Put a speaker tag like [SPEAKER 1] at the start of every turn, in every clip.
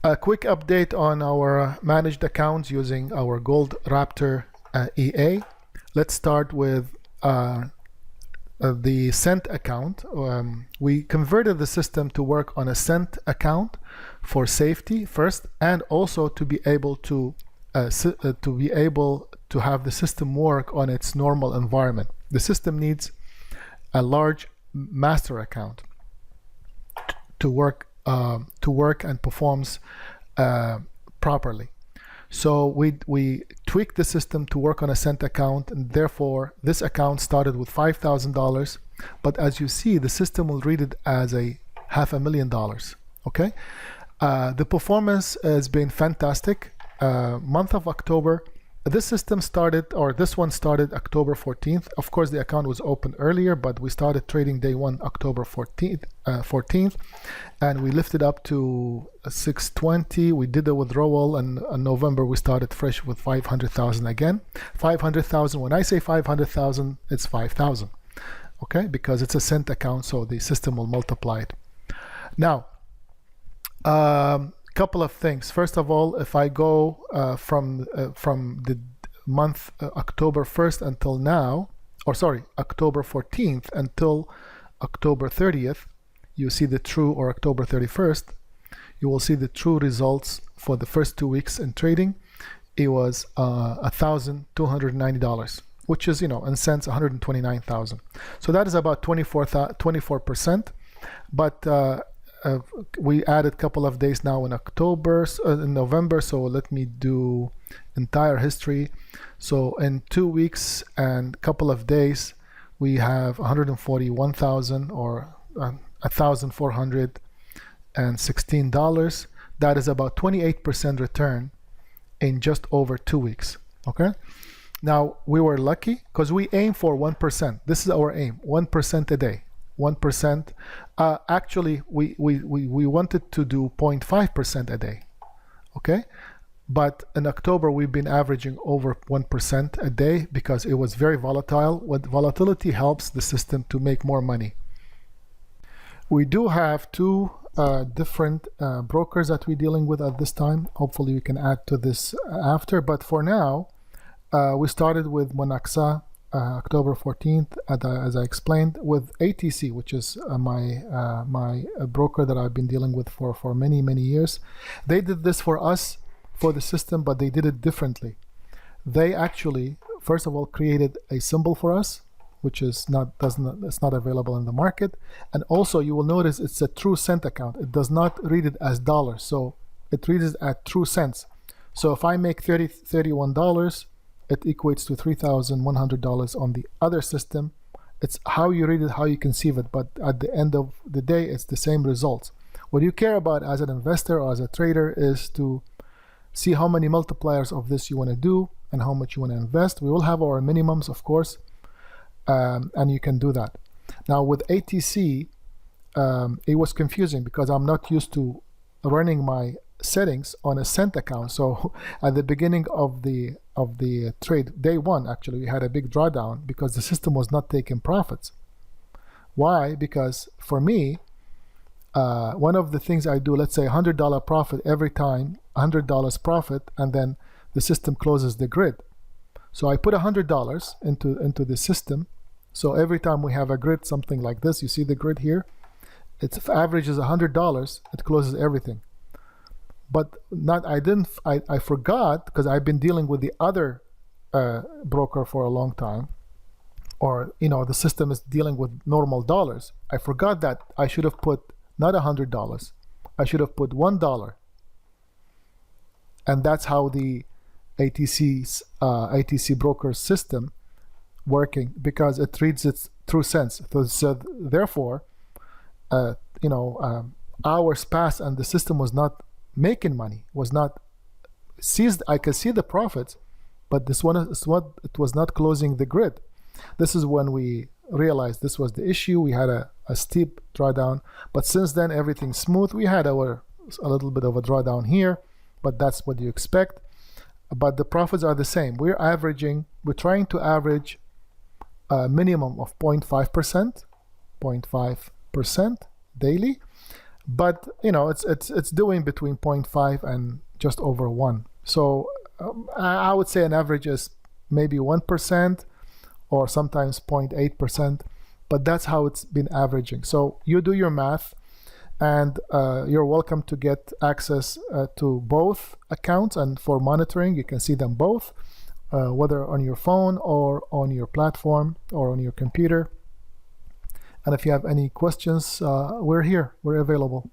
[SPEAKER 1] A quick update on our managed accounts using our Gold Raptor EA. Let's start with the Cent account. We converted the system to work on a Cent account for safety first, and also to be able to have the system work on its normal environment. The system needs a large master account to work and performs properly. So we tweaked the system to work on a Cent account, and therefore this account started with $5,000. But as you see, the system will read it as a $500,000. Okay, the performance has been fantastic. Month of October, this system started, or this one started October 14th. Of course, the account was open earlier, but we started trading day one, October 14th, and we lifted up to 620. We did a withdrawal, and in November we started fresh with 500,000 again. 500,000. When I say 500,000, it's 5,000. Okay, because it's a Cent account, so the system will multiply it. Now, couple of things. First of all, if I go from the month October 1st until now, or sorry, October 14th until October 30th, you see the true, or October 31st, you will see the true results for the first 2 weeks in trading. It was $1,290, which is, in cents, 129,000. So that is about 24%. But we added a couple of days now in in November, so let me do entire history. So in 2 weeks and a couple of days, we have 141,000, or $1,416. That is about 28% return in just over 2 weeks. Okay, now we were lucky because we aim for 1%. This is our aim, 1% a day. 1%. Actually, we wanted to do 0.5% a day. Okay, but in October we've been averaging over 1% a day because it was very volatile. What volatility helps the system to make more money. We do have two different brokers that we're dealing with at this time. Hopefully we can add to this after, but for now we started with Monaxa October 14th, as I explained, with ATC, which is my broker that I've been dealing with for many years. They did this for us, for the system, but they did it differently. They actually, first of all, created a symbol for us, which is it's not available in the market. And also, you will notice it's a true cent account. It does not read it as dollars, so it reads it at true cents. So if I make $31, it equates to $3,100 on the other system. It's how you read it, how you conceive it, but at the end of the day, it's the same results. What you care about as an investor or as a trader is to see how many multipliers of this you want to do and how much you want to invest. We will have our minimums, of course, and you can do that. Now with ATC, it was confusing because I'm not used to running my settings on a Cent account. So at the beginning of the trade, day one, actually, we had a big drawdown because the system was not taking profits. Why? Because for me, one of the things I do, let's say $100 profit every time, $100 profit, and then the system closes the grid. So I put $100 into the system. So every time we have a grid, something like this, you see the grid here, its average is $100, it closes everything. But I forgot, because I've been dealing with the other broker for a long time, or the system is dealing with normal dollars. I forgot that I should have put not $100, I should have put $1. And that's how the ATC broker system working, because it reads its true cents. So therefore, hours passed and the system was not making money, was not seized. I could see the profits, but it was not closing the grid. This is when we realized this was the issue. We had a steep drawdown, but since then everything's smooth. We had a little bit of a drawdown here, but that's what you expect. But the profits are the same. We're trying to average a minimum of 0.5% daily. but you know, it's doing between 0.5 and just over 1. So I would say an average is maybe 1% or sometimes 0.8%, but that's how it's been averaging. So you do your math, and you're welcome to get access to both accounts, and for monitoring you can see them both, whether on your phone or on your platform or on your computer. And if you have any questions, we're here, we're available.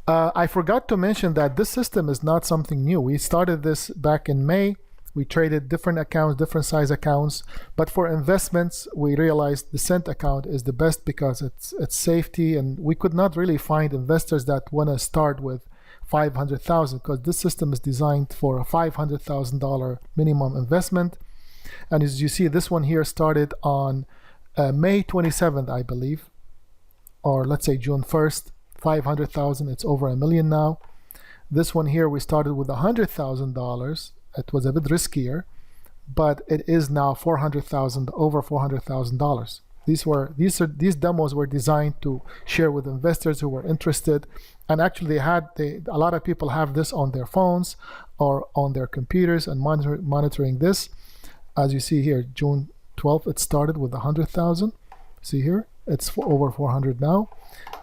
[SPEAKER 1] I forgot to mention that this system is not something new. We started this back in May. We traded different accounts, different size accounts, but for investments, we realized the Cent account is the best because it's safety, and we could not really find investors that want to start with 500,000 because this system is designed for a $500,000 minimum investment. And as you see, this one here started on May 27th, I believe, or let's say June 1st, 500,000. It's over $1 million now. This one here, we started with $100,000. It was a bit riskier, but it is now $400,000, over $400,000. These demos were designed to share with investors who were interested, and actually a lot of people have this on their phones or on their computers and monitoring this. As you see here, June 12th, it started with 100,000. See here, it's over 400 now,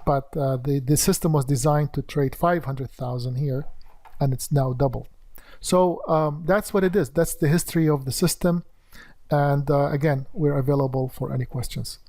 [SPEAKER 1] but the system was designed to trade 500,000 here, and it's now doubled. So that's what it is. That's the history of the system. And again, we're available for any questions.